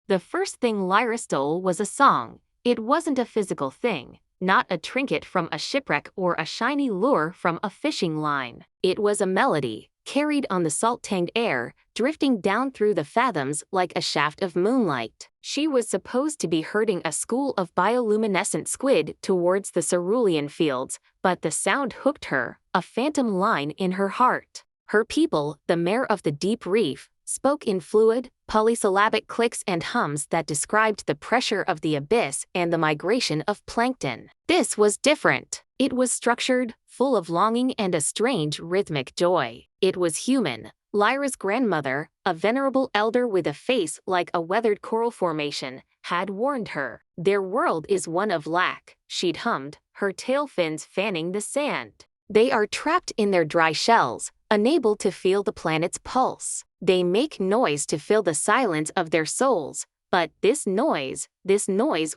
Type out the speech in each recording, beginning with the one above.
The first thing Lyra stole was a song. It wasn't a physical thing, not a trinket from a shipwreck or a shiny lure from a fishing line. It was a melody, carried on the salt-tanged air, drifting down through the fathoms like a shaft of moonlight. She was supposed to be herding a school of bioluminescent squid towards the cerulean fields, but the sound hooked her, a phantom line in her heart. Her people, the mare of the deep reef, spoke in fluid, polysyllabic clicks and hums that described the pressure of the abyss and the migration of plankton. This was different. It was structured, full of longing and a strange rhythmic joy. It was human. Lyra's grandmother, a venerable elder with a face like a weathered coral formation, had warned her. "Their world is one of lack," she'd hummed, her tail fins fanning the sand. "They are trapped in their dry shells, unable to feel the planet's pulse. They make noise to fill the silence of their souls, but this noise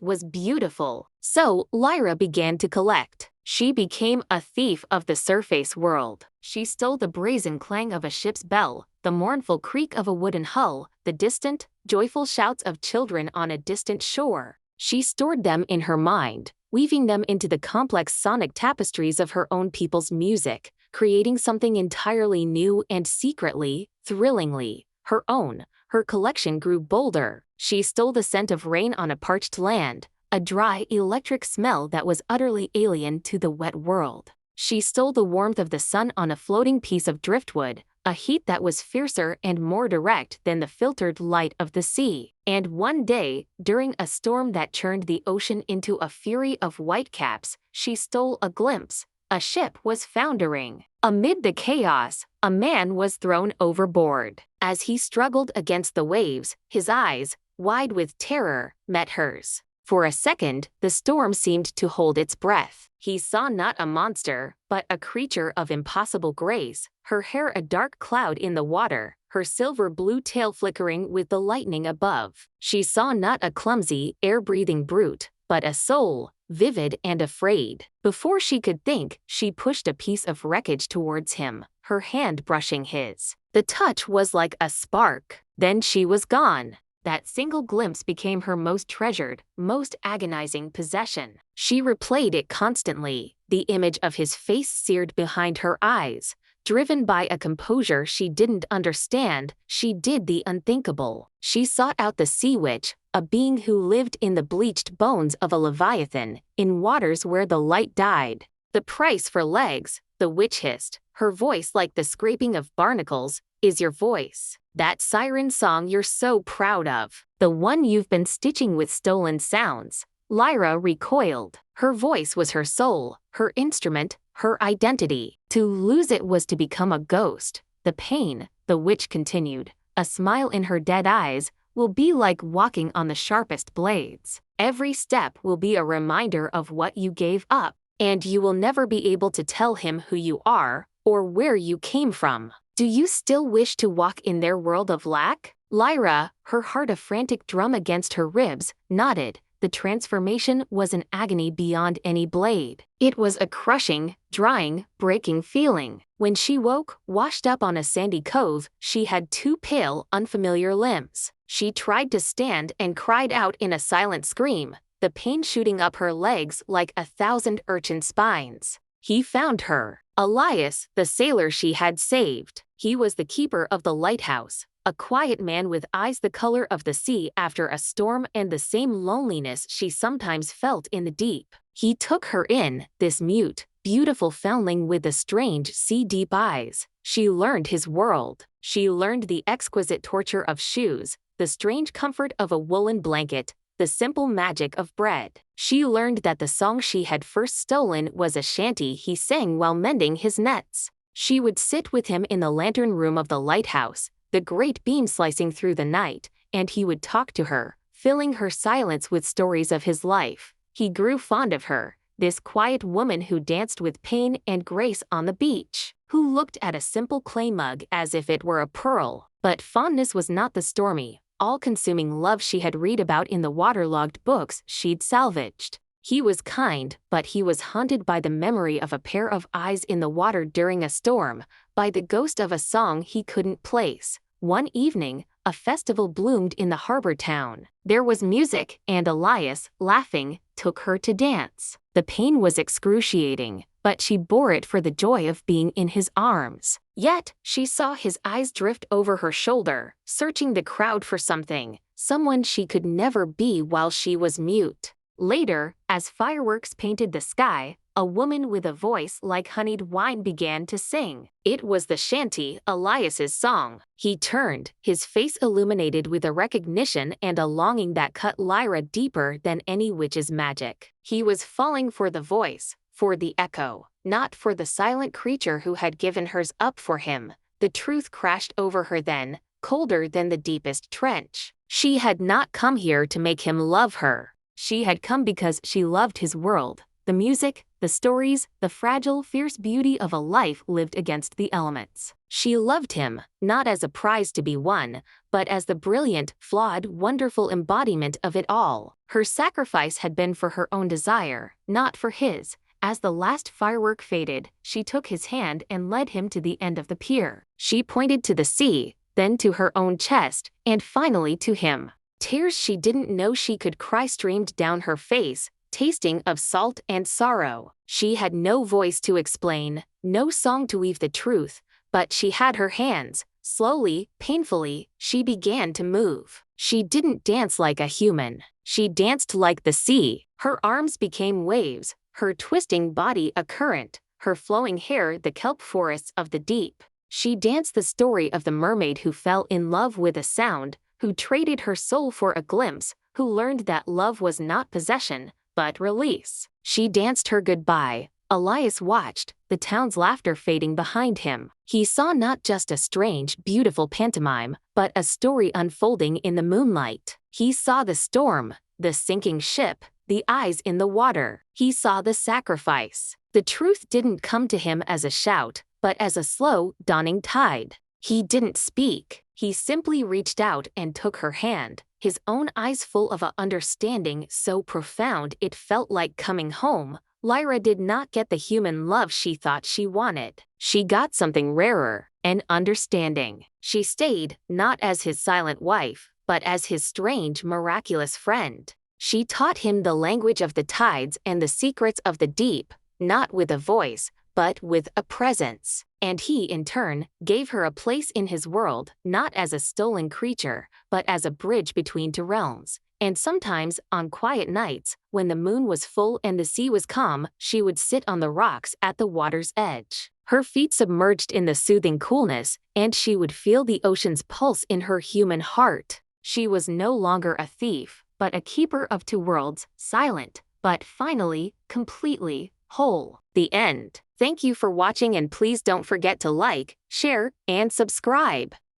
was beautiful." So Lyra began to collect. She became a thief of the surface world. She stole the brazen clang of a ship's bell, the mournful creak of a wooden hull, the distant, joyful shouts of children on a distant shore. She stored them in her mind, weaving them into the complex sonic tapestries of her own people's music, creating something entirely new and secretly, thrillingly, her own. Her collection grew bolder. She stole the scent of rain on a parched land, a dry, electric smell that was utterly alien to the wet world. She stole the warmth of the sun on a floating piece of driftwood, a heat that was fiercer and more direct than the filtered light of the sea. And one day, during a storm that churned the ocean into a fury of whitecaps, she stole a glimpse. A ship was foundering. Amid the chaos, a man was thrown overboard. As he struggled against the waves, his eyes, wide with terror, met hers. For a second, the storm seemed to hold its breath. He saw not a monster, but a creature of impossible grace, her hair a dark cloud in the water, her silver-blue tail flickering with the lightning above. She saw not a clumsy, air-breathing brute, but a soul, vivid and afraid. Before she could think, she pushed a piece of wreckage towards him, her hand brushing his. The touch was like a spark. Then she was gone. That single glimpse became her most treasured, most agonizing possession. She replayed it constantly, the image of his face seared behind her eyes. Driven by a composure she didn't understand, she did the unthinkable. She sought out the sea witch, a being who lived in the bleached bones of a leviathan, in waters where the light died. "The price for legs," the witch hissed, her voice like the scraping of barnacles, "is your voice. That siren song you're so proud of. The one you've been stitching with stolen sounds." Lyra recoiled. Her voice was her soul, her instrument, her identity. To lose it was to become a ghost. "The pain," the witch continued, a smile in her dead eyes, "will be like walking on the sharpest blades. Every step will be a reminder of what you gave up, and you will never be able to tell him who you are or where you came from. Do you still wish to walk in their world of lack?" Lyra, her heart a frantic drum against her ribs, nodded. The transformation was an agony beyond any blade. It was a crushing, drying, breaking feeling. When she woke, washed up on a sandy cove, she had two pale, unfamiliar limbs. She tried to stand and cried out in a silent scream, the pain shooting up her legs like 1,000 urchin spines. He found her. Elias, the sailor she had saved. He was the keeper of the lighthouse, a quiet man with eyes the color of the sea after a storm and the same loneliness she sometimes felt in the deep. He took her in, this mute, beautiful foundling with the strange sea-deep eyes. She learned his world. She learned the exquisite torture of shoes, the strange comfort of a woolen blanket, the simple magic of bread. She learned that the song she had first stolen was a shanty he sang while mending his nets. She would sit with him in the lantern room of the lighthouse, the great beam slicing through the night, and he would talk to her, filling her silence with stories of his life. He grew fond of her, this quiet woman who danced with pain and grace on the beach, who looked at a simple clay mug as if it were a pearl. But fondness was not the stormy, all-consuming love she had read about in the waterlogged books she'd salvaged. He was kind, but he was haunted by the memory of a pair of eyes in the water during a storm, by the ghost of a song he couldn't place. One evening, a festival bloomed in the harbor town. There was music, and Elias, laughing, took her to dance. The pain was excruciating, but she bore it for the joy of being in his arms. Yet, she saw his eyes drift over her shoulder, searching the crowd for something, someone she could never be while she was mute. Later, as fireworks painted the sky, a woman with a voice like honeyed wine began to sing. It was the shanty, Elias's song. He turned, his face illuminated with a recognition and a longing that cut Lyra deeper than any witch's magic. He was falling for the voice, for the echo, not for the silent creature who had given hers up for him. The truth crashed over her then, colder than the deepest trench. She had not come here to make him love her. She had come because she loved his world, the music, the stories, the fragile, fierce beauty of a life lived against the elements. She loved him, not as a prize to be won, but as the brilliant, flawed, wonderful embodiment of it all. Her sacrifice had been for her own desire, not for his. As the last firework faded, she took his hand and led him to the end of the pier. She pointed to the sea, then to her own chest, and finally to him. Tears she didn't know she could cry streamed down her face, tasting of salt and sorrow. She had no voice to explain, no song to weave the truth, but she had her hands. Slowly, painfully, she began to move. She didn't dance like a human. She danced like the sea. Her arms became waves, her twisting body a current, her flowing hair the kelp forests of the deep. She danced the story of the mermaid who fell in love with a sound, who traded her soul for a glimpse, who learned that love was not possession, but release. She danced her goodbye. Elias watched, the town's laughter fading behind him. He saw not just a strange, beautiful pantomime, but a story unfolding in the moonlight. He saw the storm, the sinking ship, the eyes in the water. He saw the sacrifice. The truth didn't come to him as a shout, but as a slow, dawning tide. He didn't speak. He simply reached out and took her hand, his own eyes full of an understanding so profound it felt like coming home. Lyra did not get the human love she thought she wanted. She got something rarer, an understanding. She stayed, not as his silent wife, but as his strange, miraculous friend. She taught him the language of the tides and the secrets of the deep, not with a voice, but with a presence. And he, in turn, gave her a place in his world, not as a stolen creature, but as a bridge between two realms. And sometimes, on quiet nights, when the moon was full and the sea was calm, she would sit on the rocks at the water's edge, her feet submerged in the soothing coolness, and she would feel the ocean's pulse in her human heart. She was no longer a thief, but a keeper of two worlds, silent, but finally, completely whole. The end. Thank you for watching, and please don't forget to like, share, and subscribe.